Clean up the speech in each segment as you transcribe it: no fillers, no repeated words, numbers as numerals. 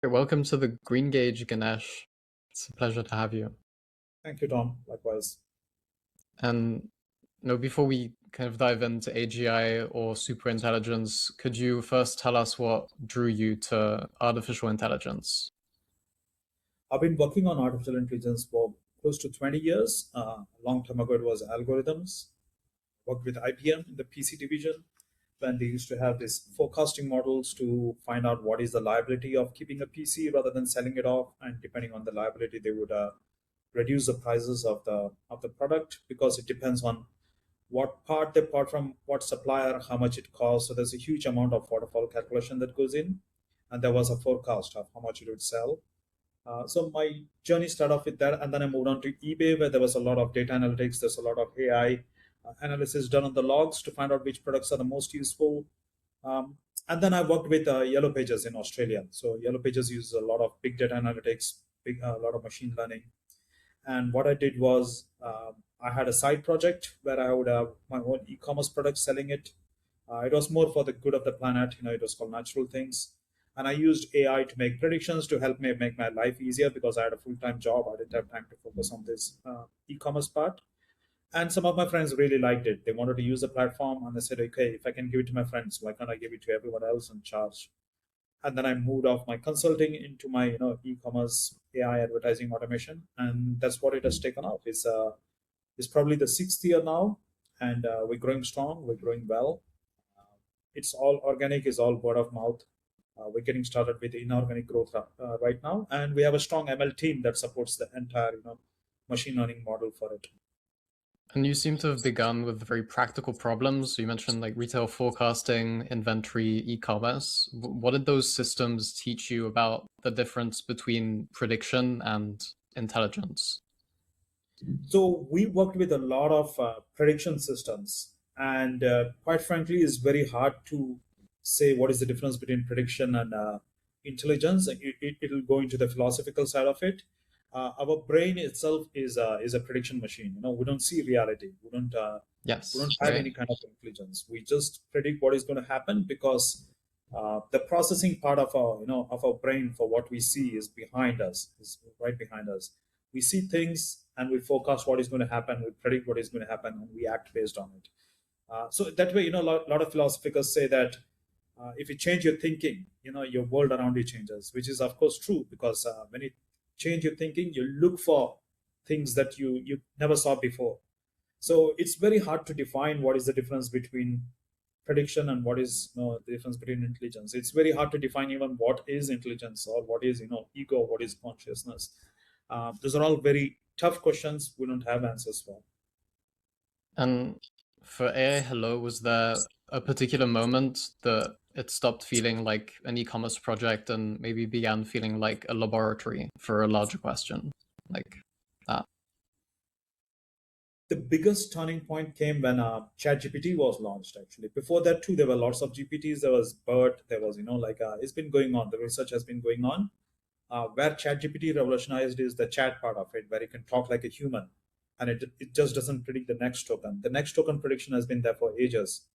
Welcome to the Green Gauge, Ganesh. It's a pleasure to have you. Thank you, Tom. Likewise. And before we kind of dive into AGI or superintelligence, could you first tell us what drew you to artificial intelligence? I've been working on artificial intelligence for close to 20 years. A long time ago, it was algorithms. Worked with IBM in the PC division when they used to have these forecasting models to find out what is the liability of keeping a PC rather than selling it off. And depending on the liability, they would reduce the prices of the product because it depends on what part they bought from what supplier, how much it costs. So there's a huge amount of waterfall calculation that goes in, and there was a forecast of how much it would sell. So my journey started off with that, and then I moved on to eBay, where there was a lot of data analytics. There's a lot of AI analysis done on the logs to find out which products are the most useful. And then I worked with Yellow Pages in Australia. So Yellow Pages uses a lot of big data analytics, a lot of machine learning. And what I did was I had a side project where I would have my own e-commerce product selling it. It was more for the good of the planet. It was called Natural Things, and I used AI to make predictions to help me make my life easier because I had a full-time job. I didn't have time to focus on this e-commerce part. And some of my friends really liked it. They wanted to use the platform, and they said, "Okay, if I can give it to my friends, why can't I give it to everyone else and charge?" And then I moved off my consulting into my e-commerce AI advertising automation, and that's what it has taken off. It's probably the sixth year now, and we're growing strong. We're growing well. It's all organic, is all word of mouth. We're getting started with inorganic growth right now, and we have a strong ML team that supports the entire machine learning model for it. And you seem to have begun with very practical problems. So you mentioned like retail forecasting, inventory, e-commerce. What did those systems teach you about the difference between prediction and intelligence? So we worked with a lot of prediction systems, and quite frankly, it's very hard to say what is the difference between prediction and intelligence. It'll go into the philosophical side of it. Our brain itself is a prediction machine. We don't see reality. We don't Yes, have right. any kind of intelligence. We just predict what is going to happen because the processing part of our brain for what we see is behind us, is right behind us. We see things and we forecast what is going to happen. We predict what is going to happen, and we act based on it. So that way, a lot of philosophers say that if you change your thinking, your world around you changes, which is of course true because when you change your thinking, you look for things that you never saw before. So it's very hard to define what is the difference between prediction and what is the difference between intelligence. It's very hard to define even what is intelligence or what is ego, what is consciousness. Those are all very tough questions we don't have answers for. And for AI Hello, was there a particular moment that it stopped feeling like an e-commerce project and maybe began feeling like a laboratory for a larger question like that? The biggest turning point came when ChatGPT was launched. Actually, before that too, there were lots of GPTs. There was BERT. There was it's been going on. The research has been going on. Where ChatGPT revolutionized is the chat part of it, where you can talk like a human, and it just doesn't predict the next token. The next token prediction has been there for ages.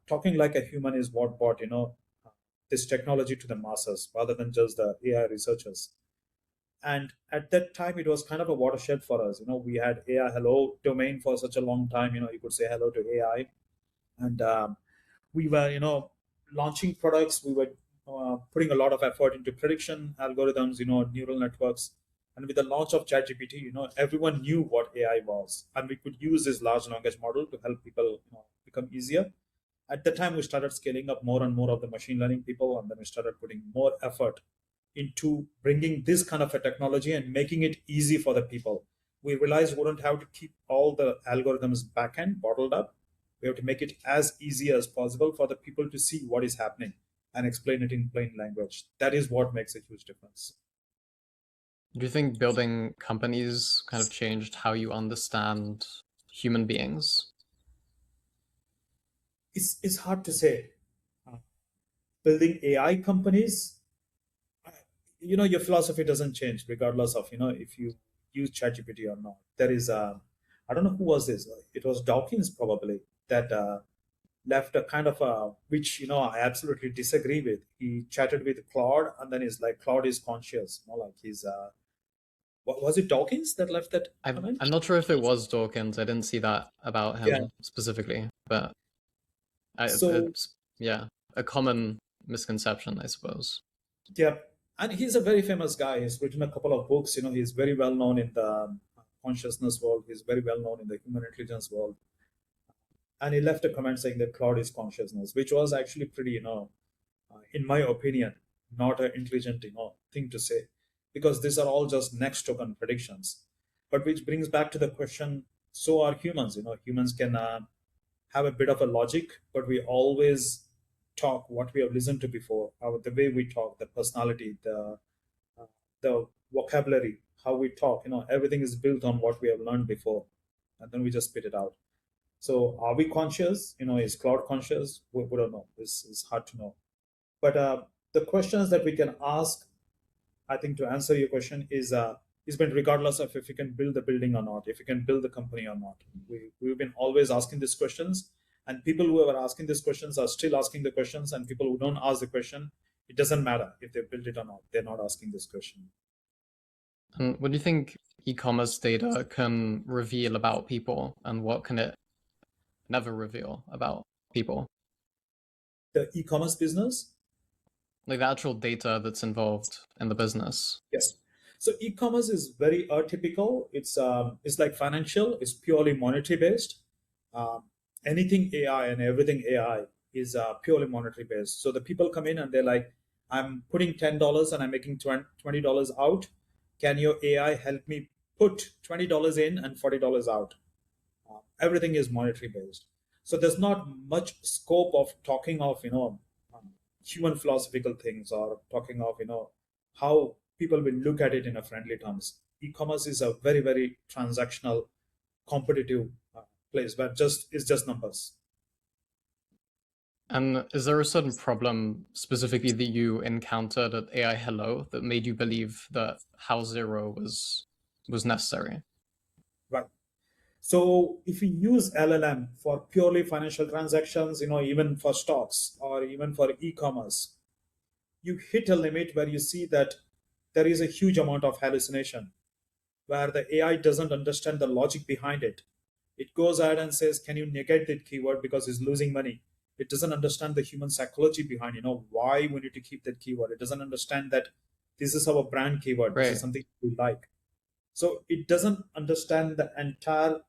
Talking like a human is what brought this technology to the masses rather than just the AI researchers. And at that time, it was kind of a watershed for us. We had AI hello domain for such a long time. You could say hello to AI, and we were launching products. We were putting a lot of effort into prediction algorithms, neural networks. And with the launch of ChatGPT, everyone knew what AI was, and we could use this large language model to help people become easier. At the time, we started scaling up more and more of the machine learning people, and then we started putting more effort into bringing this kind of a technology and making it easy for the people. We realized we don't have to keep all the algorithms backend bottled up. We have to make it as easy as possible for the people to see what is happening and explain it in plain language. That is what makes a huge difference. Do you think building companies kind of changed how you understand human beings? It's hard to say. Uh, Building AI companies, your philosophy doesn't change regardless of if you use ChatGPT or not. There is I don't know who was this. It was Dawkins probably that left a kind of a, which I absolutely disagree with. He chatted with Claude, and then he's like, Claude is conscious, like he's what was it, Dawkins that left that comment? I'm not sure if it was Dawkins. I didn't see that about Yeah. him specifically, but So it's yeah, a common misconception, I suppose. yeah, and he's a very famous guy. He's written a couple of books. He's very well known in the consciousness world. He's very well known in the human intelligence world. And he left a comment saying that Claude is consciousness, which was actually pretty, in my opinion, not an intelligent, thing to say, because these are all just next token predictions. But which brings back to the question: so are humans. Humans can have a bit of a logic, but we always talk what we have listened to before. The way we talk, the personality, uh, the vocabulary, how we talk. Everything is built on what we have learned before, and then we just spit it out. So are we conscious? Is Claude conscious? We don't know. This is hard to know. But the questions that we can ask, I think, to answer your question is been regardless of if you can build the building or not, if you can build the company or not. We've been always asking these questions, and people who are asking these questions are still asking the questions, and people who don't ask the question, it doesn't matter if they build it or not. They're not asking this question. And what do you think e-commerce data can reveal about people, and what can it never reveal about people? The e-commerce business. Like the actual data that's involved in the business. Yes. So e-commerce is very atypical. It's like financial. It's purely monetary based. Um, Anything AI and everything AI is purely monetary based. So the people come in and they're like, I'm putting $10 and I'm making $20 out. Can your AI help me put $20 in and $40 out? Everything is monetary based. So there's not much scope of talking of human philosophical things, or talking of how people will look at it in a friendly terms. E-commerce is a very very transactional, competitive place where just it's just numbers. And is there a certain problem specifically that you encountered at AI Hello that made you believe that HAL Zero was necessary? Right. So if we use LLM for purely financial transactions, even for stocks or even for e-commerce, you hit a limit where you see that there is a huge amount of hallucination, where the AI doesn't understand the logic behind it. It goes ahead and says, "Can you negate that keyword because it's losing money?" It doesn't understand the human psychology behind, why we need to keep that keyword. It doesn't understand that this is our brand keyword. This is Right. something we like. So it doesn't understand the entire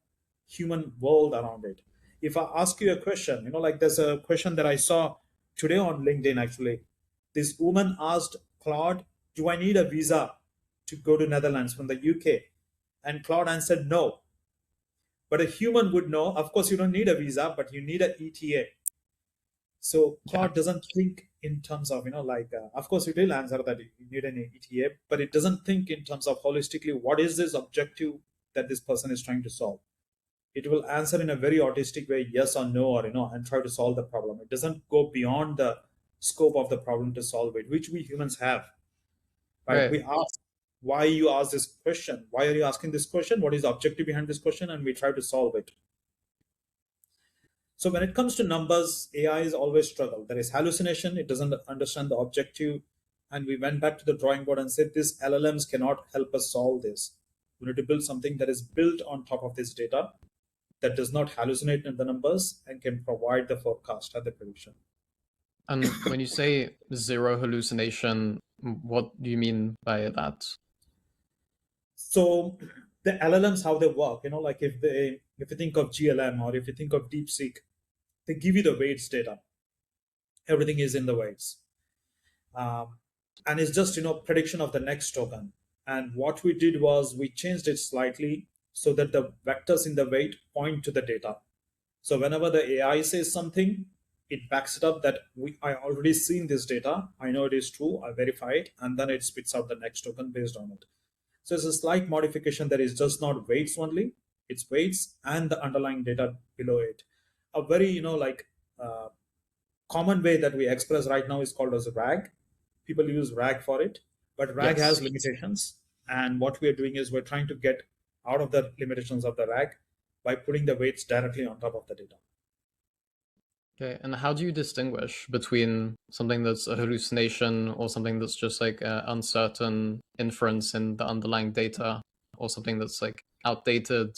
human world around it. If I ask you a question, like there's a question that I saw today on LinkedIn actually. This woman asked Claude, "Do I need a visa to go to Netherlands from the UK?" And Claude answered no. But a human would know, of course, you don't need a visa, but you need an ETA. So Yeah. Claude doesn't think in terms of, of course, it will answer that you need an ETA, but it doesn't think in terms of holistically, what is this objective that this person is trying to solve? It will answer in a very autistic way, yes or no, or, and try to solve the problem. It doesn't go beyond the scope of the problem to solve it, which we humans have, right? Right. We ask, why you ask this question? Why are you asking this question? What is the objective behind this question? And we try to solve it. So when it comes to numbers, AI is always struggle. There is hallucination. It doesn't understand the objective. And we went back to the drawing board and said, these LLMs cannot help us solve this. We need to build something that is built on top of this data, that does not hallucinate in the numbers and can provide the forecast and the prediction. And when you say zero hallucination, what do you mean by that? So the LLMs, how they work, like if you think of GLM or if you think of DeepSeek, they give you the weights data. Everything is in the weights. Um, and it's just prediction of the next token. And what we did was we changed it slightly so that the vectors in the weight point to the data. So whenever the AI says something, it backs it up that I already seen this data, I know it is true, I verify it, and then it spits out the next token based on it. So it's a slight modification that is just not weights only, it's weights and the underlying data below it. A very uh, common way that we express right now is called as RAG. People use RAG for it, but RAG has Yes. limitations. And what we are doing is we're trying to get out of the limitations of the RAG by putting the weights directly on top of the data. Okay, and how do you distinguish between something that's a hallucination or something that's just like uncertain inference in the underlying data, or something that's like outdated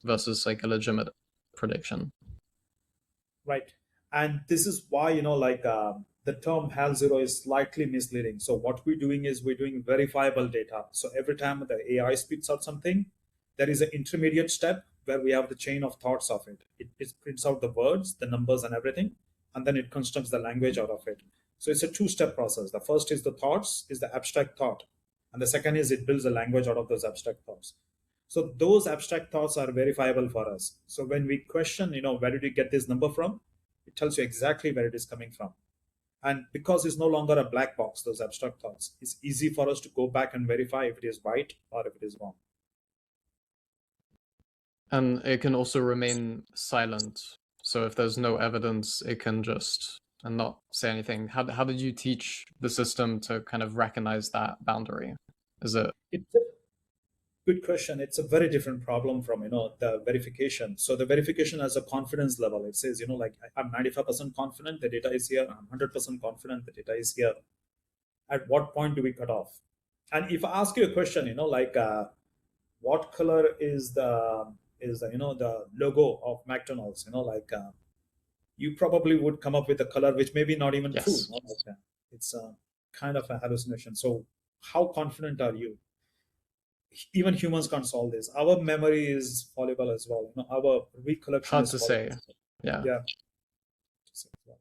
versus like a legitimate prediction? Right. And this is why, the term HAL zero is slightly misleading. So what we're doing is we're doing verifiable data. So every time the AI spits out something, there is an intermediate step where we have the chain of thoughts of it. It prints out the words, the numbers, and everything, and then it constructs the language out of it. So it's a two-step process. The first is the thoughts, is the abstract thought, and the second is it builds a language out of those abstract thoughts. So those abstract thoughts are verifiable for us. So when we question, where did you get this number from? It tells you exactly where it is coming from. And because it's no longer a black box, those abstract thoughts, it's easy for us to go back and verify if it is right or if it is wrong. And it can also remain silent. So if there's no evidence, it can just and not say anything. How did you teach the system to kind of recognize that boundary? Is it It's a good question. It's a very different problem from, the verification. So the verification has a confidence level. It says, I'm 95% confident the data is here. I'm 100% confident the data is here. At what point do we cut off? And if I ask you a question, what color is the the logo of McDonald's? You probably would come up with a color which may be not even true. yes? It's a kind of a hallucination. So how confident are you? Even humans can't solve this. Our memory is fallible as well. Our recollection Hard is to fallible say. as well. Yeah. Yeah.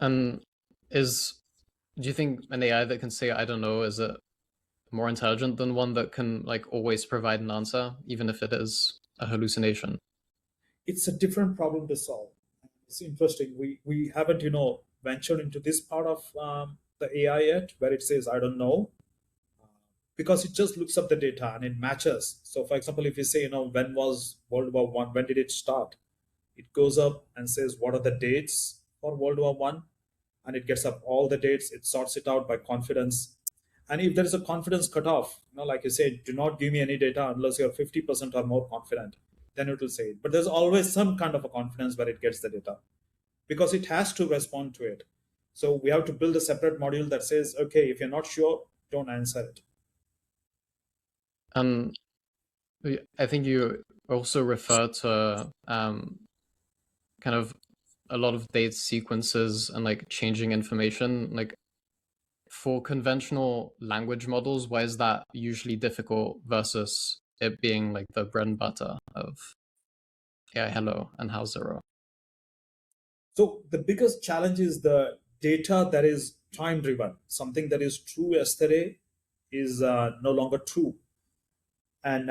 And is do you think an AI that can say I don't know is it more intelligent than one that can like always provide an answer, even if it is a hallucination? It's a different problem to solve. It's interesting. We haven't ventured into this part of the AI yet, where it says I don't know, because it just looks up the data and it matches. So, for example, if you say when was World War One, when did it start? It goes up and says what are the dates for World War One, and it gets up all the dates. It sorts it out by confidence. And if there is a confidence cutoff, like you said, do not give me any data unless you're 50% or more confident, then it will say it. But there's always some kind of a confidence where it gets the data because it has to respond to it. So we have to build a separate module that says, okay, if you're not sure, don't answer it. And I think you also refer to kind of a lot of data sequences and like changing information. Like for conventional language models, why is that usually difficult versus it being like the bread and butter of AI hello and how zero? So the biggest challenge is the data that is time driven. Something that is true yesterday is no longer true. And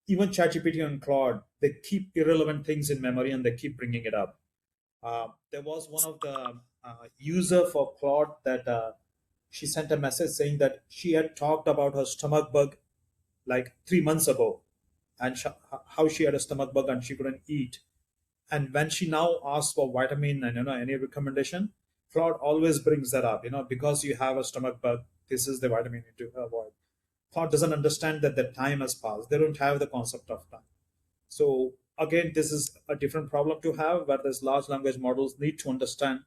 even ChatGPT and Claude, they keep irrelevant things in memory and they keep bringing it up. There was one of the user for Claude that she sent a message saying that she had talked about her stomach bug like 3 months ago, and how she had a stomach bug and she couldn't eat. And when she now asks for vitamin and any recommendation, Claude always brings that up. Because you have a stomach bug, this is the vitamin you need to avoid. Claude doesn't understand that the time has passed. They don't have the concept of time. So again, this is a different problem to have, where these large language models need to understand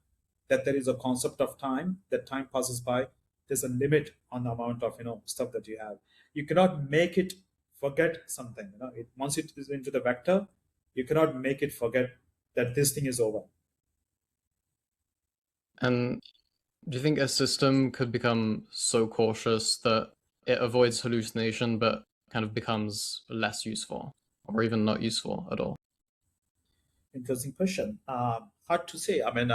that there is a concept of time, that time passes by. There's a limit on the amount of stuff that you have. You cannot make it forget something. Once it is into the vector, you cannot make it forget that this thing is over. And do you think a system could become so cautious that it avoids hallucination but kind of becomes less useful or even not useful at all? Interesting question. Hard to say. I mean,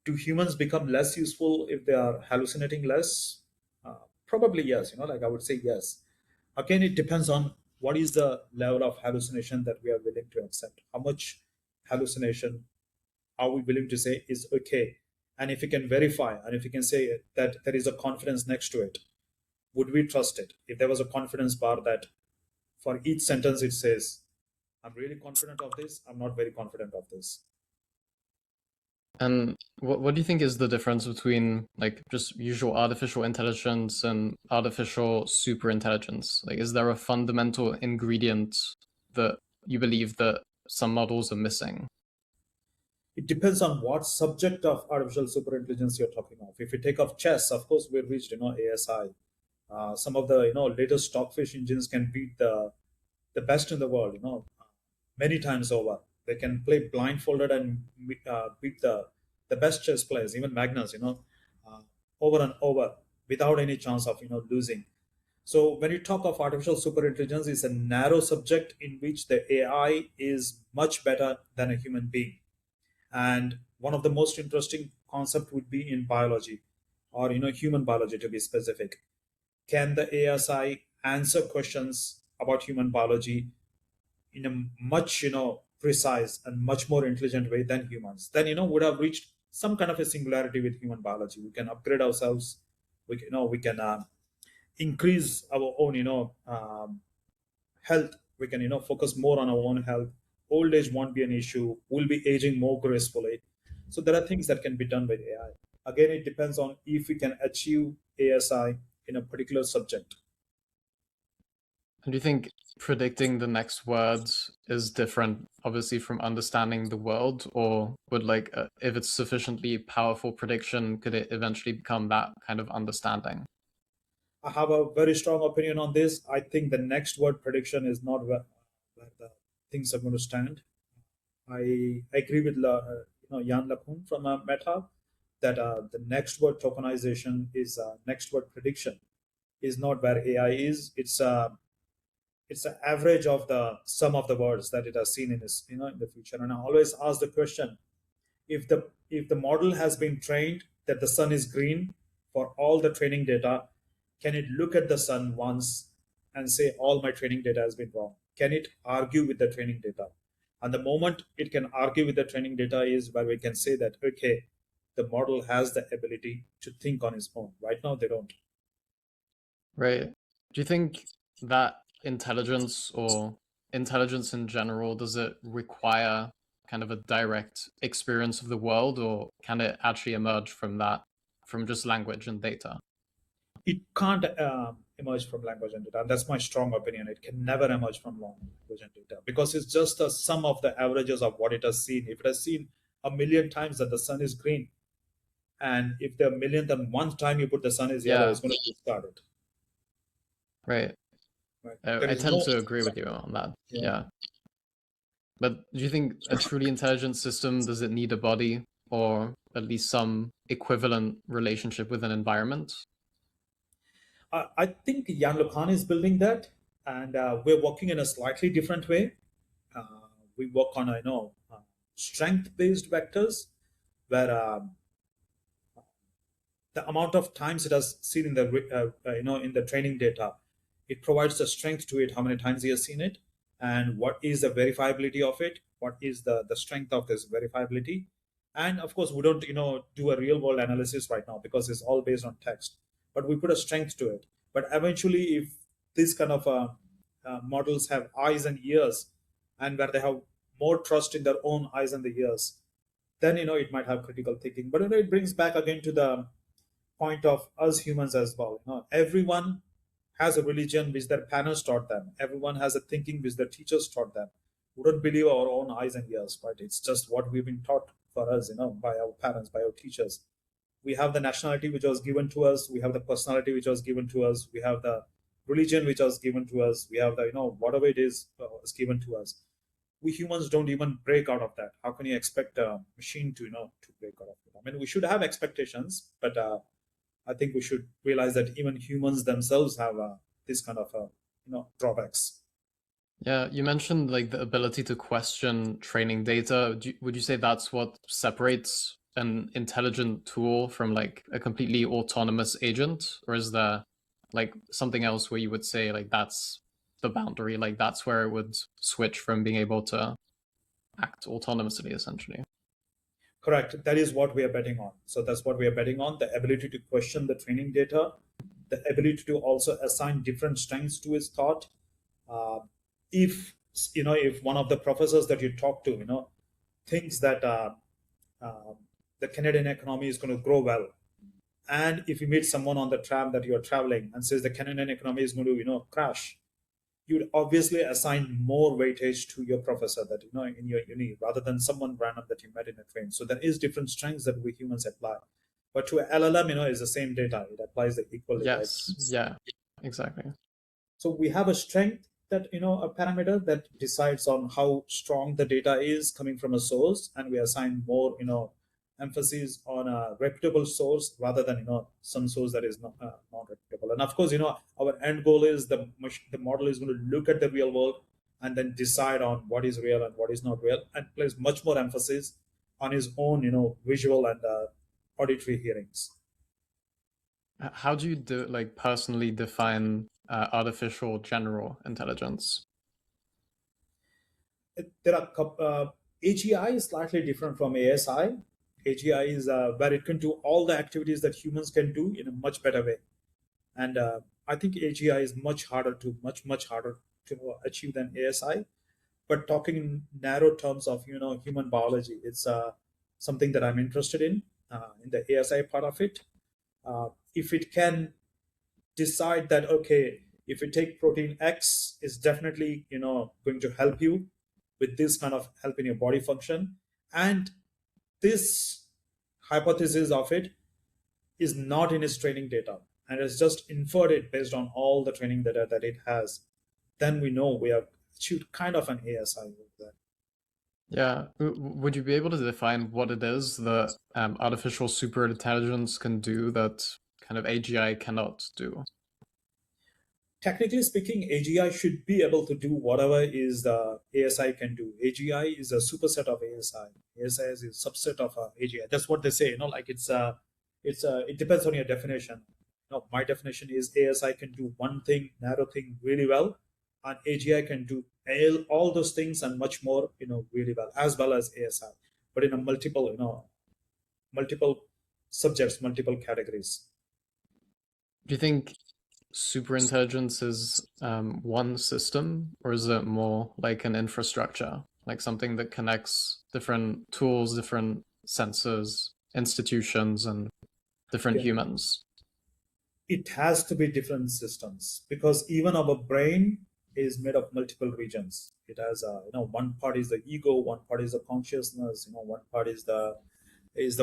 do humans become less useful if they are hallucinating less? Probably yes. Like I would say yes. Again, it depends on what is the level of hallucination that we are willing to accept. How much hallucination are we willing to say is okay? And if we can verify, and if we can say that there is a confidence next to it, would we trust it? If there was a confidence bar that for each sentence it says, I'm really confident of this, I'm not very confident of this. And what do you think is the difference between like just usual artificial intelligence and artificial super intelligence? Like, is there a fundamental ingredient that you believe that some models are missing? It depends on what subject of artificial superintelligence you're talking of. If you take off chess, of course, we've reached ASI. Some of the latest stockfish engines can beat the best in the world. Many times over. They can play blindfolded and beat the best chess players, even Magnus. Uh, over and over without any chance of losing. So when you talk of artificial superintelligence, it's a narrow subject in which the AI is much better than a human being. And one of the most interesting concept would be in biology, or human biology to be specific. Can the ASI answer questions about human biology in a much precise and much more intelligent way than humans? Then would have reached some kind of a singularity with human biology. We can upgrade ourselves. We can increase our own health. We can focus more on our own health. Old age won't be an issue. We'll be aging more gracefully. So there are things that can be done with AI. Again, it depends on if we can achieve ASI in a particular subject. And do you think predicting the next words is different, obviously, from understanding the world, or would if it's sufficiently powerful prediction, could it eventually become that kind of understanding? I have a very strong opinion on this. I think the next word prediction is not where the things are going to stand. I agree with Jan LeCun from Meta that the next word tokenization is next word prediction is not where AI is. It's an average of the sum of the words that it has seen in its in the future. And I always ask the question: if the model has been trained that the sun is green for all the training data, can it look at the sun once and say all my training data has been wrong? Can it argue with the training data? And the moment it can argue with the training data is where we can say that, okay, the model has the ability to think on its own. Right now, they don't. Right. Do you think that intelligence or intelligence in general, does it require kind of a direct experience of the world, or can it actually emerge from that, from just language and data? It can't emerge from language and data. And that's my strong opinion. It can never emerge from language and data because it's just the sum of the averages of what it has seen. If it has seen a million times that the sun is green, and if the millionth and one time you put the sun is yellow, Yeah, it's going to discard it. right. Right? There I is tend no. to agree with you on that. Yeah. Yeah. But do you think a truly intelligent system, does it need a body or at least some equivalent relationship with an environment? I think Jan LeCun is building that, and we're working in a slightly different way. Uh, we work on, strength-based vectors, where the amount of times it has seen in the in the training data, it provides the strength to it, how many times he has seen it, and what is the verifiability of it, what is the strength of this verifiability. And of course we don't do a real world analysis right now because it's all based on text, but we put a strength to it. But eventually if these kind of models have eyes and ears, and where they have more trust in their own eyes and the ears, then it might have critical thinking. But it brings back again to the point of us humans as well. Everyone has a religion which their parents taught them. Everyone has a thinking which their teachers taught them. We don't believe our own eyes and ears, right? It's just what we've been taught for us, by our parents, by our teachers. We have the nationality which was given to us. We have the personality which was given to us. We have the religion which was given to us. We have the, whatever it is given to us. We humans don't even break out of that. How can you expect a machine to, to break out of it? I mean, we should have expectations, but I think we should realize that even humans themselves have this kind of drawbacks. Yeah, you mentioned like the ability to question training data. Would you say that's what separates an intelligent tool from like a completely autonomous agent? Or is there like something else where you would say like that's the boundary, like that's where it would switch from being able to act autonomously, essentially? Correct. That is what we are betting on. So that's what we are betting on: the ability to question the training data, the ability to also assign different strengths to its thought. Uh, if one of the professors that you talk to, thinks that uh, the Canadian economy is going to grow well, and if you meet someone on the tram that you're traveling and says the Canadian economy is going to crash, you'd obviously assign more weightage to your professor that you know in your uni rather than someone random that you met in a train. So there is different strengths that we humans apply. But to a LLM, it's the same data. It applies the equally, right? Yes. Yeah. Exactly. So we have a strength that a parameter that decides on how strong the data is coming from a source, and we assign more emphasis on a reputable source rather than some source that is not reputable. And of course, our end goal is the model is going to look at the real world and then decide on what is real and what is not real, and place much more emphasis on his own visual and auditory hearings. How do you like personally define artificial general intelligence? There are AGI is slightly different from ASI. AGI is where it can do all the activities that humans can do in a much better way, and I think AGI is much harder to achieve than ASI. But talking in narrow terms of human biology, it's something that I'm interested in the ASI part of it. If it can decide that, okay, if you take protein X, is definitely going to help you with this kind of help in your body function, and this hypothesis of it is not in its training data, and it's just inferred it based on all the training data that it has, then we know we have achieved kind of an ASI with that. Yeah. Would you be able to define what it is that artificial superintelligence can do that kind of AGI cannot do? Technically speaking, AGI should be able to do whatever is the ASI can do. AGI is a superset of ASI. ASI is a subset of AGI. That's what they say. Like it depends on your definition. My definition is ASI can do one thing, narrow thing really well, and AGI can do all those things and much more, really well, as well as ASI, but in a multiple subjects, multiple categories. Do you think superintelligence is one system, or is it more like an infrastructure, like something that connects different tools, different sensors, institutions, and different Yeah. humans? It has to be different systems because even our brain is made of multiple regions. It has one part is the ego, one part is the consciousness, one part is the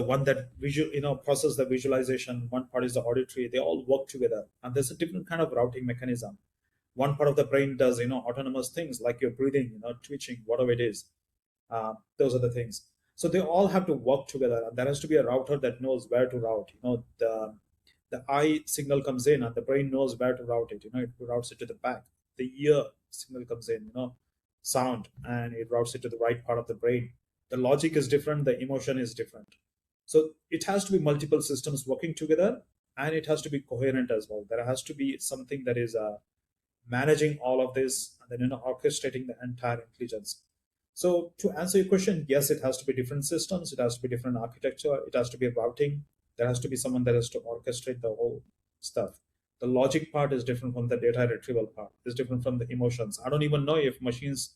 one that visual process the visualization, one part is the auditory. They all work together, and there's a different kind of routing mechanism. One part of the brain does autonomous things like your breathing, twitching, whatever it is. Those are the things. So they all have to work together, and there has to be a router that knows where to route. The eye signal comes in, and the brain knows where to route it. It routes it to the back. The ear signal comes in, sound, and it routes it to the right part of the brain. The logic is different. The emotion is different. So it has to be multiple systems working together, and it has to be coherent as well. There has to be something that is managing all of this and then orchestrating the entire intelligence. So to answer your question, yes, it has to be different systems, it has to be different architecture, it has to be routing, there has to be someone that has to orchestrate the whole stuff. The logic part is different from the data retrieval part, is different from the emotions. I don't even know if machines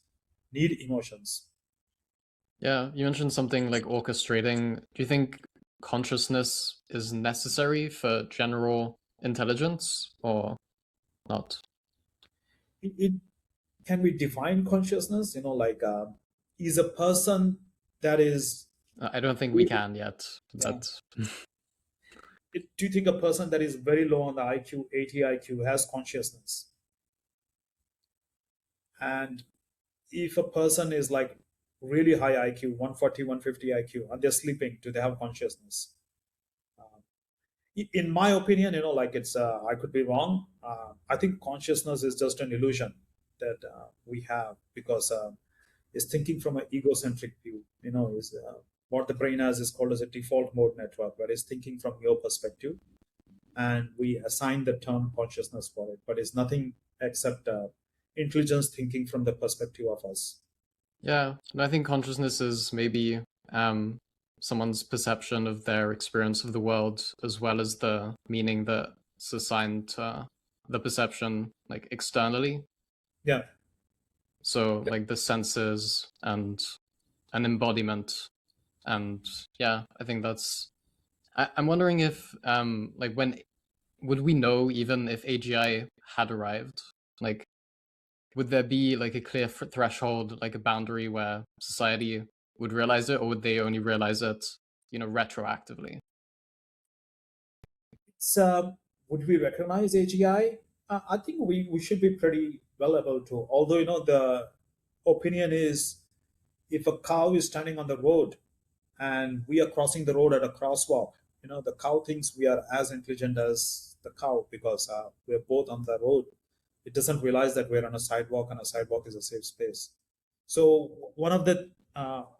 need emotions. Yeah, you mentioned something like orchestrating. Do you think consciousness is necessary for general intelligence or not? It can we define consciousness? Like is a person that is I don't think we really, can yet, yeah. but Do you think a person that is very low on the IQ, 80 IQ, has consciousness? And if a person is like really high IQ, 140, 150 IQ, and they're sleeping, do they have consciousness? Uh, in my opinion, like it's, I could be wrong. I think consciousness is just an illusion that we have because it's thinking from an egocentric view. Is what the brain has is called as a default mode network, where it's thinking from your perspective, and we assign the term consciousness for it, but it's nothing except intelligence thinking from the perspective of us. yeah, and I think consciousness is maybe um, someone's perception of their experience of the world, as well as the meaning that's assigned to the perception, like externally. Yeah. So, like the senses and an embodiment, and yeah, I think that's. I'm wondering if, like, when would we know even if AGI had arrived? Like, would there be like a clear threshold, like a boundary where society would realize it, or would they only realize it, retroactively? So, would we recognize AGI? I think we should be pretty well able to. Although, the opinion is if a cow is standing on the road and we are crossing the road at a crosswalk, the cow thinks we are as intelligent as the cow because we're both on the road. It doesn't realize that we're on a sidewalk and a sidewalk is a safe space. So one of the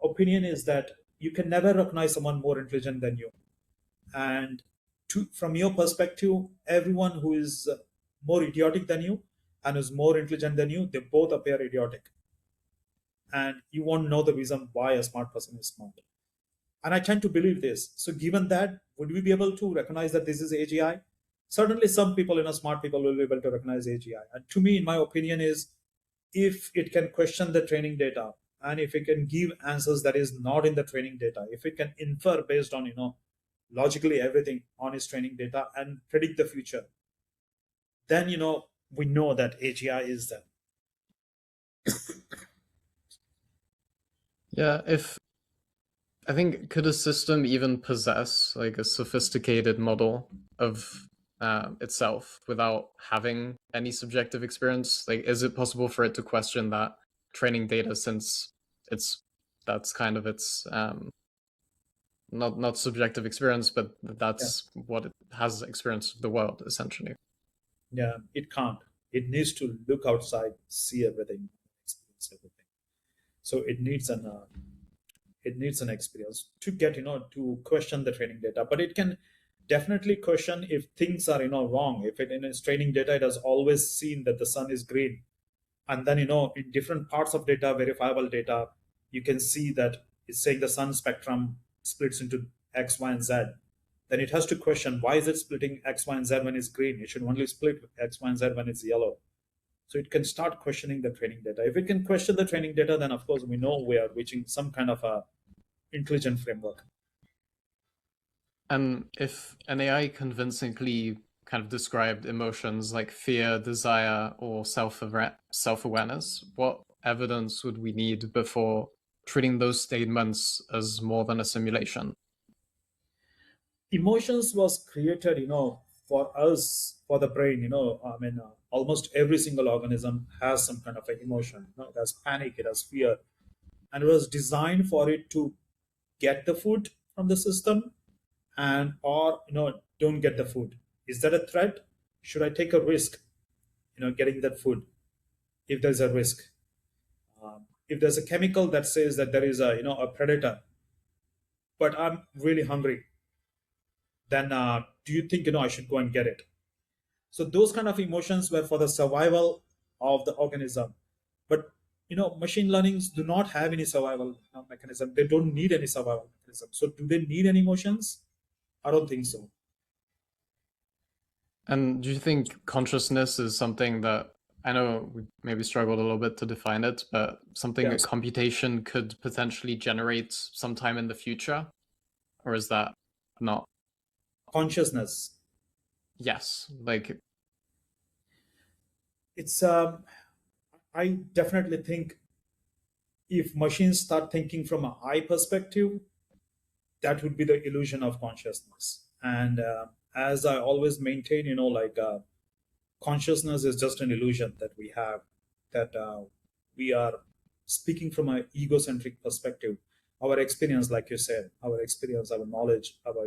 opinion is that you can never recognize someone more intelligent than you. And from your perspective, everyone who is more idiotic than you and is more intelligent than you, they both appear idiotic. And you won't know the reason why a smart person is smart. And I tend to believe this. So, given that, would we be able to recognize that this is AGI? Certainly, some people, smart people will be able to recognize AGI. And to me, in my opinion, is if it can question the training data and if it can give answers that is not in the training data, if it can infer based on, logically everything on its training data and predict the future, then, we know that AGI is there. Yeah, if I think could a system even possess like a sophisticated model of itself without having any subjective experience? Like, is it possible for it to question that training data since it's that's kind of its not subjective experience, but Yeah. that's what it has experience of the world essentially. Yeah, it can't. It needs to look outside, see everything, experience everything. So it needs an experience to get to question the training data. But it can definitely question if things are wrong. If it in its training data it has always seen that the sun is green, and then in different parts of data, verifiable data, you can see that it's saying the sun spectrum splits into X, Y, and Z. Then it has to question why is it splitting X, Y, and Z when it's green? It should only split X, Y, and Z when it's yellow. So it can start questioning the training data. If it can question the training data, then of course we know we are reaching some kind of a intelligent framework. And if an AI convincingly kind of described emotions like fear, desire, or self-awareness, what evidence would we need before treating those statements as more than a simulation? Emotions was created, for us, for the brain. I mean, almost every single organism has some kind of an emotion. It has panic, it has fear, and it was designed for it to get the food from the system and or don't get the food. Is that a threat? Should I take a risk getting that food if there's a risk? If there's a chemical that says that there is a predator, but I'm really hungry, then do you think I should go and get it? So those kind of emotions were for the survival of the organism. But machine learnings do not have any survival mechanism. They don't need any survival mechanism. So do they need any emotions? I don't think so. And do you think consciousness is something that I know we maybe struggled a little bit to define it, but something that Yes. computation could potentially generate sometime in the future? Or is that not? Consciousness. Yes. Like, It's I definitely think if machines start thinking from a high perspective, that would be the illusion of consciousness. And as I always maintain, consciousness is just an illusion that we have, that we are speaking from an egocentric perspective. Our experience, like you said, our experience, our knowledge, our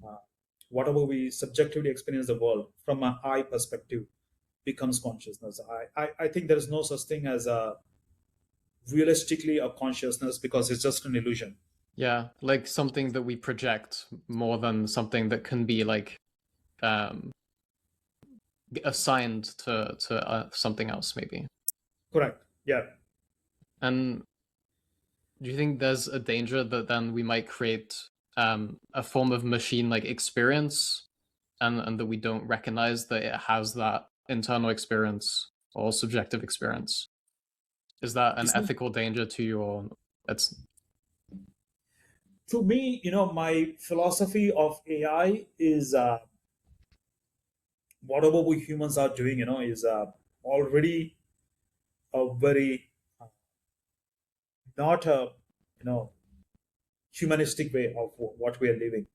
uh, whatever we subjectively experience the world from a high perspective becomes consciousness. I think there is no such thing as a realistically a consciousness because it's just an illusion. yeah, like something that we project more than something that can be like um assigned to something else maybe. Correct. Yeah. And do you think there's a danger that then we might create a form of machine like experience and that we don't recognize that it has that internal experience or subjective experience? Is that an It's not, ethical danger to you, or it's to me, my philosophy of AI is whatever we humans are doing, is already a very not a you know humanistic way of what we are living.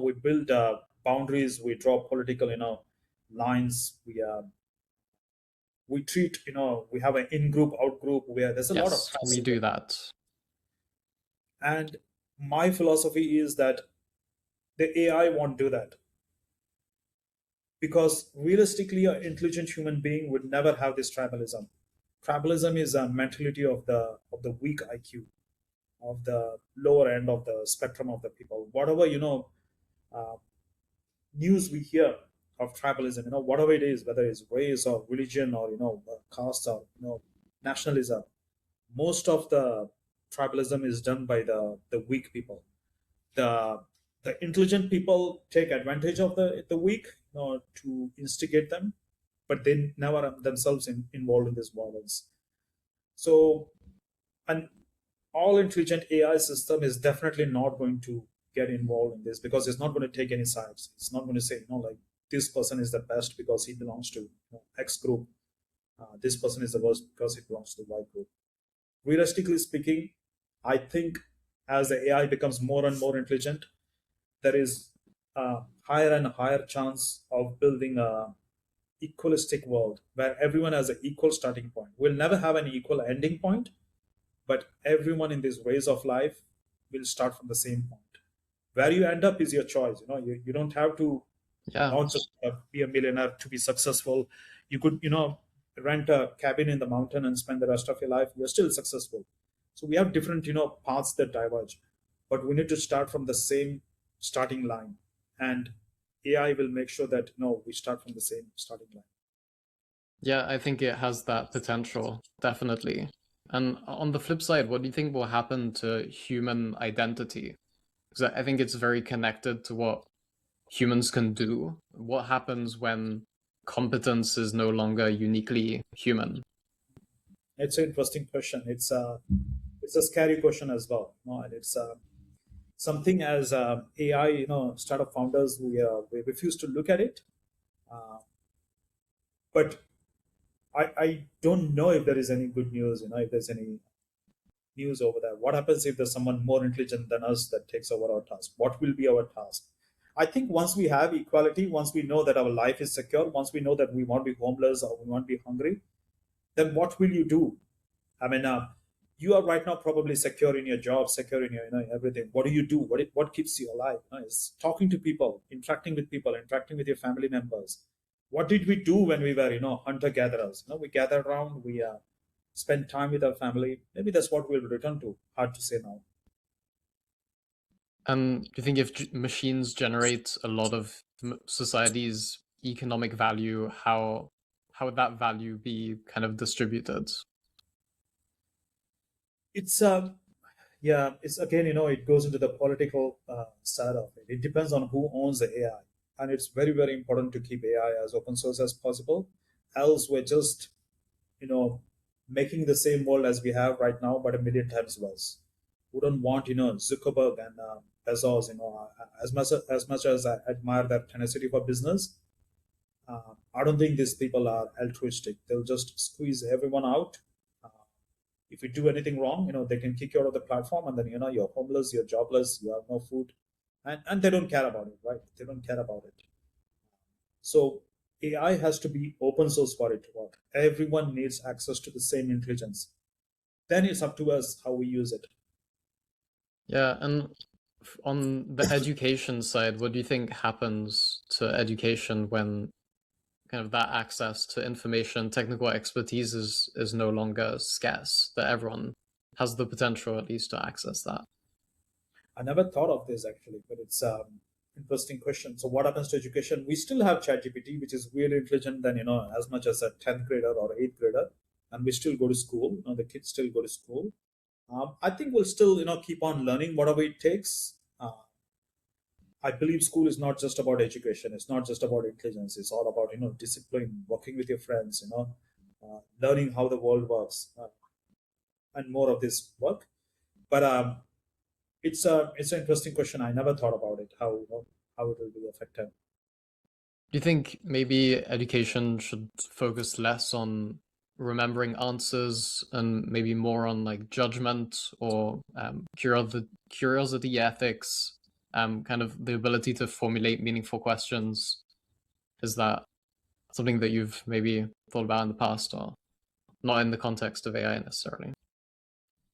We build boundaries, we draw political lines, we treat we have an in group out group where there's a lot of Yes, we trust. do that. And my philosophy is that the AI won't do that, because realistically an intelligent human being would never have this tribalism. Tribalism is a mentality of the weak IQ, of the lower end of the spectrum of the people. Whatever uh, news we hear of tribalism, whatever it is, whether it's race or religion or caste or nationalism, most of the tribalism is done by the weak people. The the intelligent people take advantage of the weak, to instigate them, but they never themselves involved in this violence. So, an all intelligent AI system is definitely not going to get involved in this, because it's not going to take any sides. It's not going to say, like, this person is the best because he belongs to X group. This person is the worst because he belongs to Y group. Realistically speaking, I think as the AI becomes more and more intelligent, there is a higher and higher chance of building a equalistic world where everyone has an equal starting point. We'll never have an equal ending point, but everyone in this race of life will start from the same point. Where you end up is your choice. You don't have to Yeah. not just be a millionaire to be successful. You could rent a cabin in the mountain and spend the rest of your life. You're still successful. So we have different paths that diverge, but we need to start from the same starting line, and AI will make sure that we start from the same starting line. Yeah, I think it has that potential, definitely. And on the flip side, what do you think will happen to human identity? Because I think it's very connected to what humans can do. What happens when competence is no longer uniquely human? It's an interesting question. It's a scary question as well. And it's something as AI, startup founders, we refuse to look at it. Uh, but I don't know if there is any good news. If there's any news over there. What happens if there's someone more intelligent than us that takes over our task? What will be our task? I think once we have equality, once we know that our life is secure, once we know that we won't be homeless or we won't be hungry, then what will you do? I mean, you are right now probably secure in your job, secure in your everything. What do you do? What keeps you alive? It's talking to people, interacting with people, interacting with your family members. What did we do when we were hunter gatherers? We gathered around, we spend time with our family. Maybe that's what we'll return to. Hard to say now. And do you think if machines generate a lot of society's economic value, how would that value be kind of distributed? It's yeah, it's again, it goes into the political side of it. It depends on who owns the AI, and it's very very important to keep AI as open source as possible. Else, we're just you know making the same world as we have right now, but a million times worse. We don't want Zuckerberg and Bezos. As much as I admire their tenacity for business, I don't think these people are altruistic. They'll just squeeze everyone out. Uh, if you do anything wrong, they can kick you out of the platform, and then you're homeless, you're jobless, you have no food, and they don't care about it, right? They don't care about it. So AI has to be open source for it to work. Everyone needs access to the same intelligence. Then it's up to us how we use it. Yeah, and on the education side, what do you think happens to education when kind of that access to information, technical expertise is no longer scarce, that everyone has the potential at least to access that? I never thought of this actually, but it's interesting question. So what happens to education? We still have ChatGPT, which is really intelligent than as much as a 10th grader or 8th grader, and we still go to school. The kids still go to school. I think we'll still keep on learning whatever it takes. I believe school is not just about education. It's not just about intelligence. It's all about discipline, working with your friends, learning how the world works, and more of this work. But it's an interesting question. I never thought about it. How it will be affected. Do you think maybe education should focus less on remembering answers and maybe more on like judgment or curiosity ethics, kind of the ability to formulate meaningful questions. Is that something that you've maybe thought about in the past, or not in the context of AI necessarily?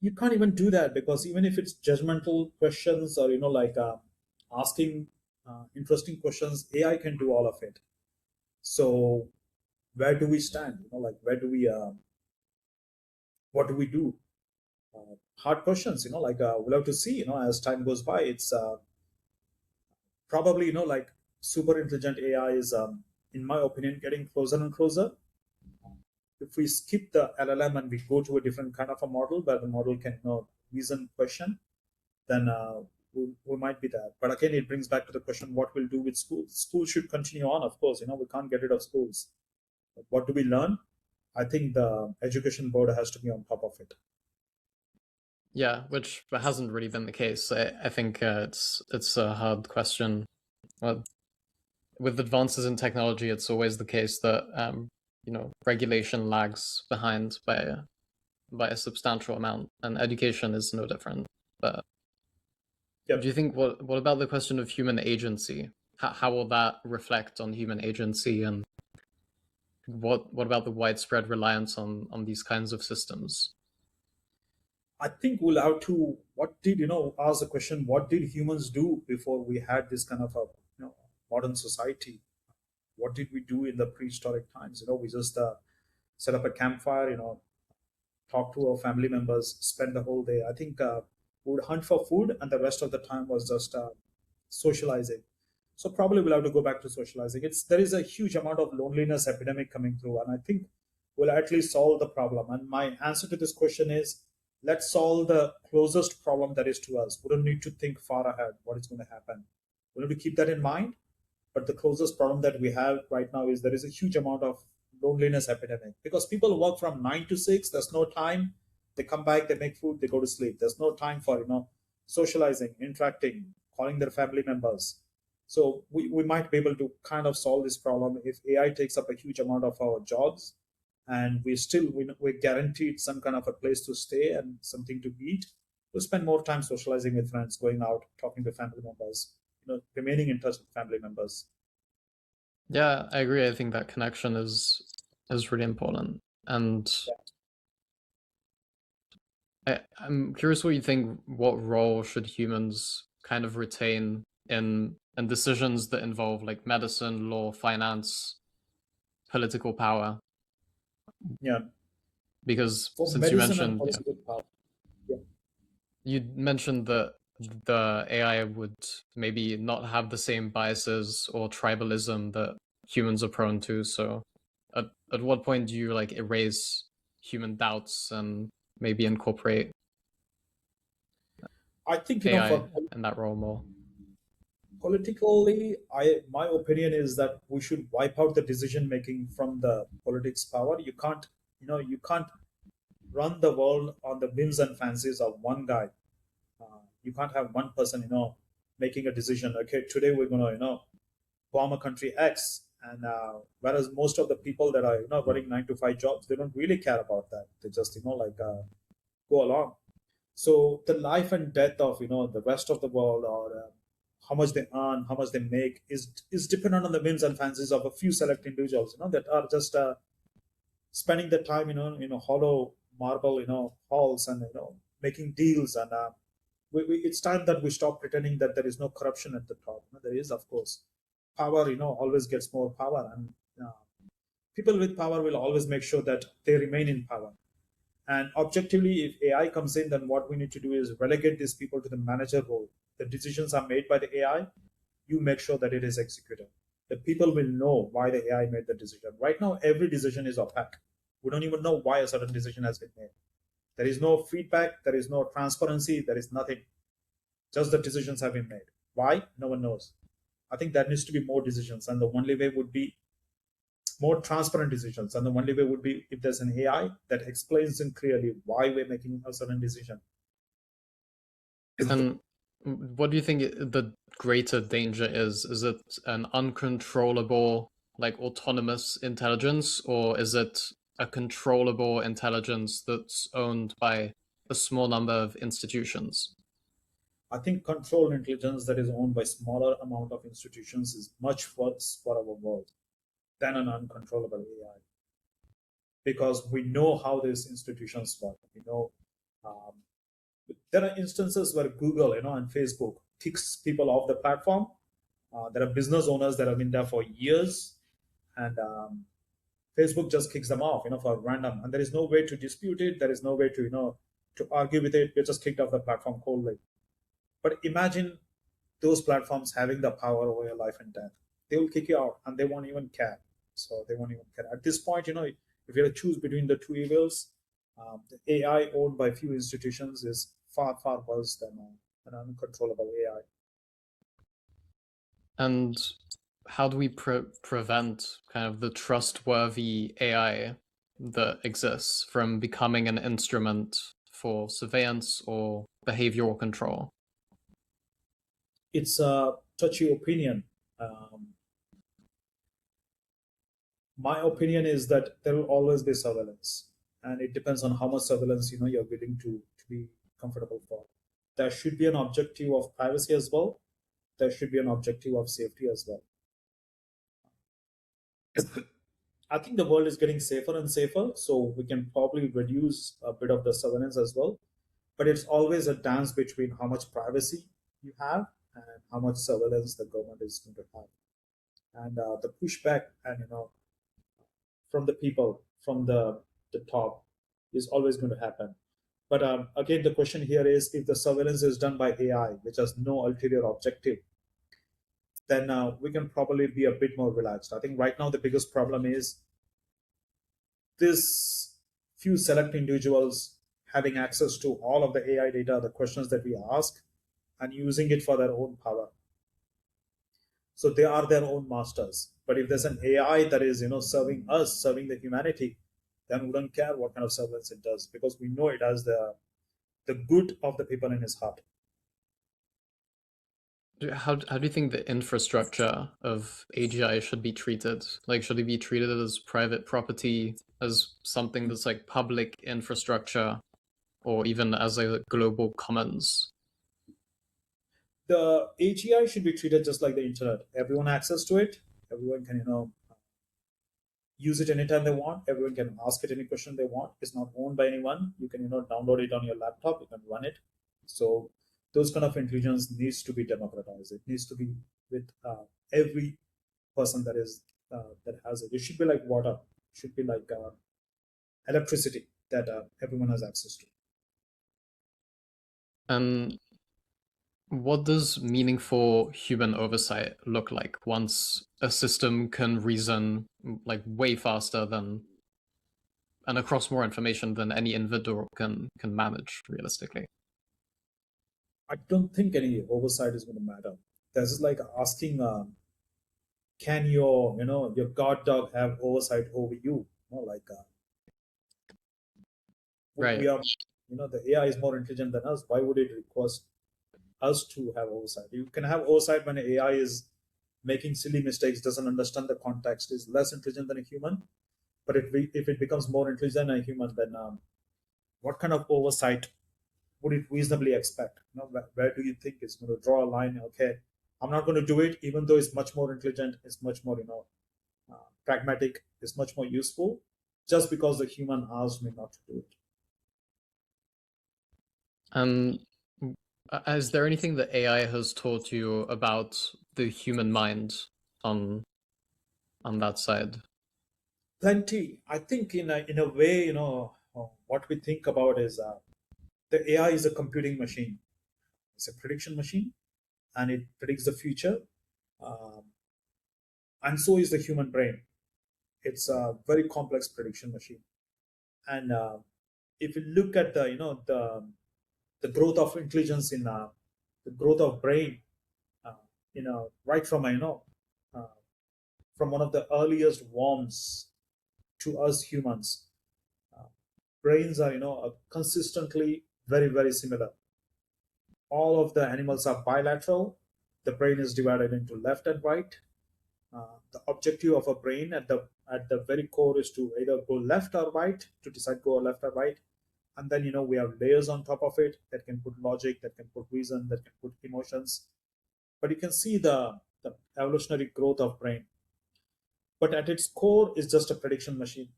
You can't even do that, because even if it's judgmental questions, or like asking interesting questions, AI can do all of it. So where do we stand? Like, where do we what do we do? Hard questions, like we'll have to see, as time goes by. It's probably, like, super intelligent AI is, in my opinion, getting closer and closer. If we skip the LLM and we go to a different kind of a model where the model can, reason question, then we might be there. But again, it brings back to the question: what we'll do with schools. Schools should continue on, of course. We can't get rid of schools. But what do we learn? I think the education board has to be on top of it. Yeah, which hasn't really been the case. I think it's a hard question. Well, with advances in technology, it's always the case that regulation lags behind by a substantial amount, and education is no different. But do Yep. you think what about the question of human agency? How will that reflect on human agency, and what about the widespread reliance on these kinds of systems? I think we'll have to, what did, ask the question, what did humans do before we had this kind of a, modern society? What did we do in the prehistoric times? We just set up a campfire, talk to our family members, spend the whole day. I think we would hunt for food, and the rest of the time was just socializing. So probably we'll have to go back to socializing. There is a huge amount of loneliness epidemic coming through, and I think we'll at least solve the problem. And my answer to this question is, let's solve the closest problem that is to us. We don't need to think far ahead what is going to happen. We need to keep that in mind. But the closest problem that we have right now is there is a huge amount of loneliness epidemic, because people work from 9 to 6. There's no time. They come back, they make food, they go to sleep. There's no time for socializing, interacting, calling their family members. So we might be able to kind of solve this problem if AI takes up a huge amount of our jobs, and we're guaranteed some kind of a place to stay and something to eat. We'll spend more time socializing with friends, going out, talking to family members, remaining in touch with family members. Yeah, I agree. I think that connection is really important, and I'm curious what you think. What role should humans kind of retain in decisions that involve like medicine, law, finance, political power? Yeah. Because For since you medicine and mentioned, yeah, political power. Yeah. you mentioned that the AI would maybe not have the same biases or tribalism that humans are prone to. So, at what point do you like erase human doubts and maybe incorporate I think, AI for in that role more? politically, my opinion is that we should wipe out the decision making from the politics power. You can't run the world on the whims and fancies of one guy. You can't have one person, making a decision. Okay, today we're gonna, bomb a country X, and whereas most of the people that are, running 9 to 5 jobs, they don't really care about that. They just, like, go along. So the life and death of, the rest of the world, or how much they earn, how much they make, is dependent on the whims and fancies of a few select individuals, that are just spending their time, hollow marble, halls, and making deals. And it's time that we stop pretending that there is no corruption at the top. There is, of course. Power, always gets more power, and uh, people with power will always make sure that they remain in power. And objectively, if AI comes in, then what we need to do is relegate these people to the manager role. The decisions are made by the AI. You make sure that it is executed. The people will know why the AI made the decision. Right now, every decision is opaque. We don't even know why a certain decision has been made. There is no feedback. There is no transparency. There is nothing. Just the decisions have been made. Why? No one knows. I think there needs to be more decisions, and the only way would be more transparent decisions. And the only way would be if there's an AI that explains in clearly why we're making a certain decision. And what do you think the greater danger is? Is it an uncontrollable, like autonomous intelligence, or is it a controllable intelligence that's owned by a small number of institutions? I think controlled intelligence that is owned by smaller amount of institutions is much worse for our world than an uncontrollable AI, because we know how these institutions work. We know um, there are instances where Google, and Facebook kicks people off the platform. There are business owners that have been there for years, and Facebook just kicks them off, for random, and there is no way to dispute it. There is no way to, to argue with it. We're just kicked off the platform coldly. But imagine those platforms having the power over your life and death. They will kick you out, and they won't even care. So they won't even care. At this point, if you have to choose between the two evils, the AI owned by few institutions is far, far worse than an uncontrollable AI. And how do we prevent kind of the trustworthy AI that exists from becoming an instrument for surveillance or behavioral control? It's a touchy opinion. Um, my opinion is that there will always be surveillance, and it depends on how much surveillance you're willing to be comfortable for. There should be an objective of privacy as well. There should be an objective of safety as well. I think the world is getting safer and safer, so we can probably reduce a bit of the surveillance as well. But it's always a dance between how much privacy you have and how much surveillance the government is going to have. And the pushback, and from the people, from the top, is always going to happen. But again, the question here is, if the surveillance is done by AI, which has no ulterior objective, then we can probably be a bit more relaxed. I think right now the biggest problem is this few select individuals having access to all of the AI data, the questions that we ask, and using it for their own power. So they are their own masters. But if there's an AI that is, serving us, serving the humanity, then we don't care what kind of surveillance it does, because we know it has the good of the people in his heart. How do you think the infrastructure of AGI should be treated? Like, should it be treated as private property, as something that's like public infrastructure, or even as a global commons? The AGI should be treated just like the internet. Everyone access to it. Everyone can, use it anytime they want. Everyone can ask it any question they want. It's not owned by anyone. You can, download it on your laptop. You can run it. So those kind of intelligence needs to be democratized. It needs to be with every person that has it. It should be like water. It should be like electricity that everyone has access to. And what does meaningful human oversight look like once a system can reason like way faster than and across more information than any individual can manage realistically? I don't think any oversight is going to matter. This is like asking, can your guard dog have oversight over you? Like we Right. are, the AI is more intelligent than us. Why would it request us to have oversight? You can have oversight when AI is making silly mistakes, doesn't understand the context, is less intelligent than a human. But if it becomes more intelligent than a human, then what kind of oversight would it reasonably expect? Where do you think it's going to draw a line? Okay, I'm not going to do it, even though it's much more intelligent, it's much more pragmatic, it's much more useful, just because the human asked me not to do it. And is there anything that AI has taught you about the human mind on that side? Plenty. I think in a way, what we think about is the AI is a computing machine. It's a prediction machine, and it predicts the future. Um, and so is the human brain. It's a very complex prediction machine. And if you look at the growth of intelligence in the growth of brain, right from uh, from one of the earliest worms to us humans, uh, brains are consistently very, very similar. All of the animals are bilateral. The brain is divided into left and right. The objective of a brain at the very core is to either go left or right, to decide go left or right. And then we have layers on top of it that can put logic, that can put reason, that can put emotions. But you can see the evolutionary growth of brain. But at its core is just a prediction machine.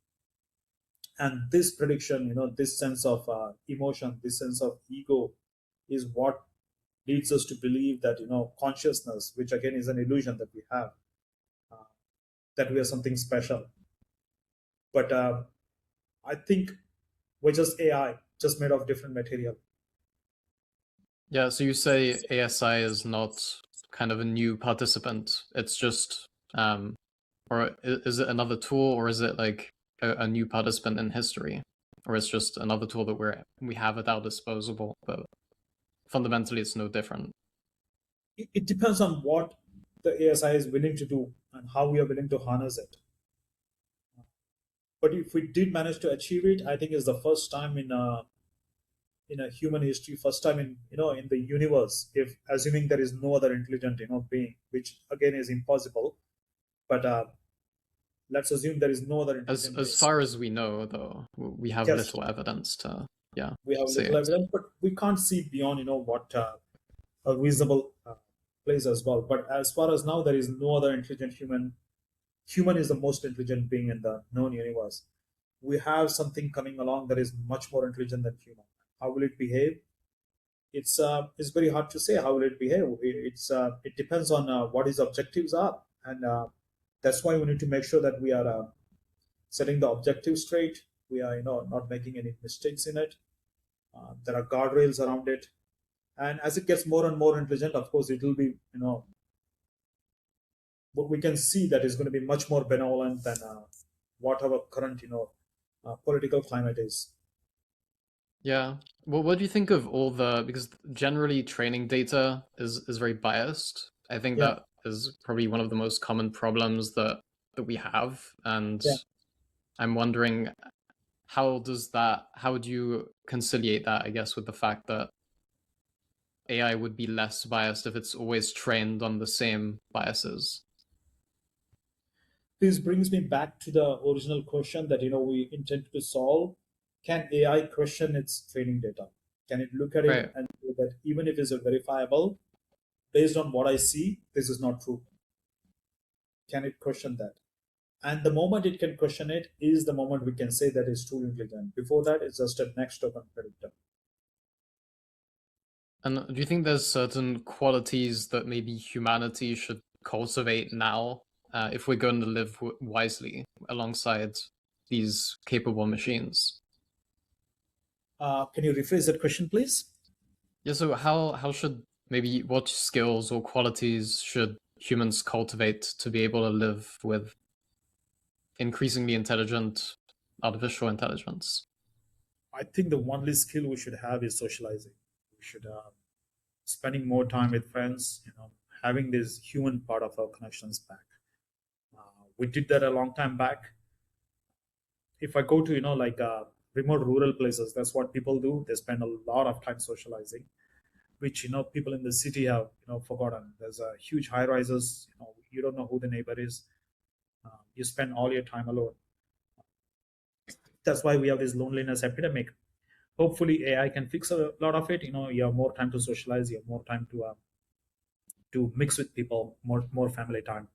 And this prediction, this sense of emotion, this sense of ego, is what leads us to believe that consciousness, which again is an illusion that we have, uh, that we are something special. But I think we're just AI, just made of different material. Yeah, so you say ASI is not kind of a new participant. It's just or is it another tool, or is it like a new participant in history? Or it's just another tool that we have at our disposal, but fundamentally it's no different. It depends on what the ASI is willing to do and how we are willing to harness it. But if we did manage to achieve it, I think it's the first time in a human history, first time in in the universe. If assuming there is no other intelligent being, which again is impossible, but let's assume there is no other intelligent As being. far as we know, though, we have Yes, little evidence to we have say little it. evidence, but we can't see beyond what a reasonable place as well. But as far as now, there is no other intelligent human. Human is the most intelligent being in the known universe. We have something coming along that is much more intelligent than human. How will it behave? It's very hard to say how will it behave. It depends on what its objectives are, and that's why we need to make sure that we are setting the objectives straight. We are not making any mistakes in it. There are guardrails around it, and as it gets more and more intelligent, of course, it will be what we can see that is going to be much more benevolent than what our current political climate is. Yeah. Well, what do you think of all the, because generally training data is very biased. I think Yeah, that is probably one of the most common problems that we have, and yeah. I'm wondering how do you conciliate that, I guess, with the fact that AI would be less biased if it's always trained on the same biases. This brings me back to the original question that we intend to solve. Can AI question its training data? Can it look at it Right. and say that even if it's a verifiable, based on what I see, this is not true? Can it question that? And the moment it can question it is the moment we can say that it's too intelligent. Before that, it's just a next token predictor. And do you think there's certain qualities that maybe humanity should cultivate now, if we're going to live wisely alongside these capable machines? Can you rephrase that question, please? Yeah, so how should maybe what skills or qualities should humans cultivate to be able to live with increasingly intelligent artificial intelligence? I think the only skill we should have is socializing. We should spending more time with friends, having this human part of our connections back. We did that a long time back. If I go to like remote rural places, that's what people do. They spend a lot of time socializing, which people in the city have forgotten. There's a huge high rises. You don't know who the neighbor is. You spend all your time alone. That's why we have this loneliness epidemic. Hopefully, AI can fix a lot of it. You have more time to socialize. You have more time to mix with people. More family time.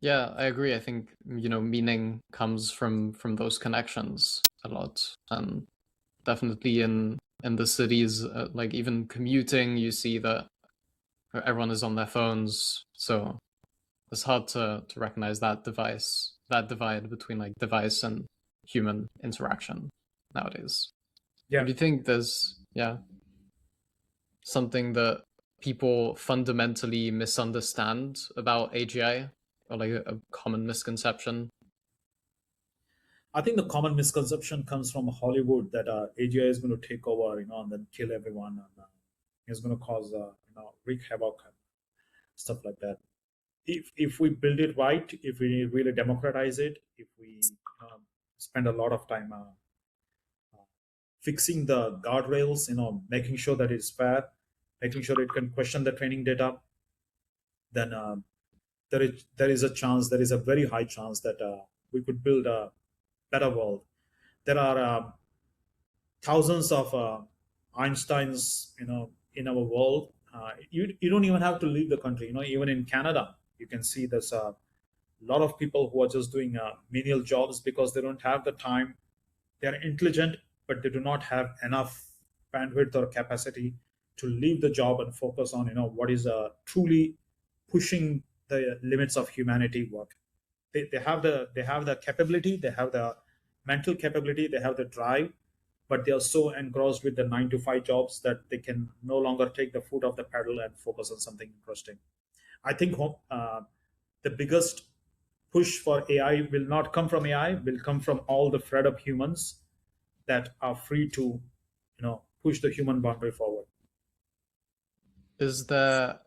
Yeah, I agree. I think, meaning comes from those connections a lot. And definitely in the cities, like even commuting, you see that everyone is on their phones, so it's hard to recognize that divide between like device and human interaction nowadays. Yeah, Do you think there's something that people fundamentally misunderstand about AGI, or like a common misconception? I think the common misconception comes from Hollywood that AGI is going to take over, and then kill everyone, and is going to cause, wreak havoc and stuff like that. If we build it right, if we really democratize it, if we spend a lot of time fixing the guardrails, making sure that it's fair, making sure it can question the training data, then there is a chance, there is a very high chance that we could build a better world. There are thousands of Einsteins, in our world. You don't even have to leave the country. Even in Canada, you can see there's a lot of people who are just doing menial jobs because they don't have the time. They are intelligent, but they do not have enough bandwidth or capacity to leave the job and focus on what is truly pushing the limits of humanity work. They have the capability, they have the mental capability, they have the drive, but they are so engrossed with the 9 to 5 jobs that they can no longer take the foot off the pedal and focus on something interesting. I think the biggest push for AI will not come from AI, will come from all the fed up humans that are free to push the human boundary forward. Is there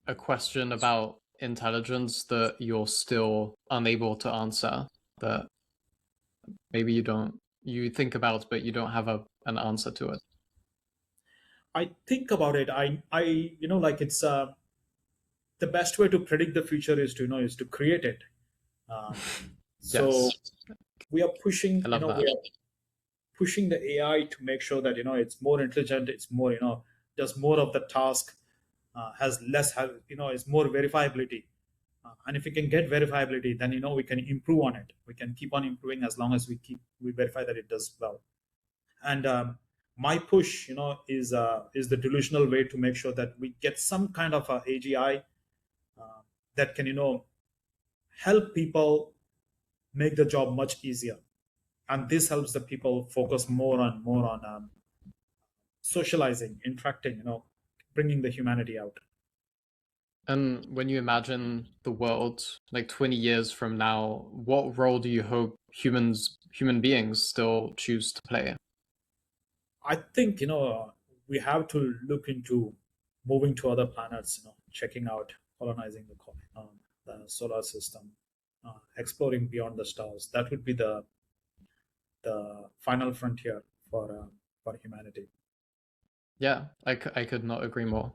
a question about intelligence that you're still unable to answer, that maybe you think about but you don't have an answer to it? I think about it. I like it's the best way to predict the future is to is to create it. Um, so Yes, we are pushing, I love we that. are pushing the AI to make sure that it's more intelligent, it's more does more of the task, has less is more verifiability. And if we can get verifiability, then we can improve on it. We can keep on improving as long as we verify that it does well. And my push, is the delusional way to make sure that we get some kind of a AGI that can help people make the job much easier, and this helps the people focus more on socializing, interacting, bringing the humanity out. And when you imagine the world like 20 years from now, what role do you hope human beings still choose to play? I think we have to look into moving to other planets, checking out, colonizing the solar system, exploring beyond the stars. That would be the final frontier for humanity. Yeah, I could not agree more.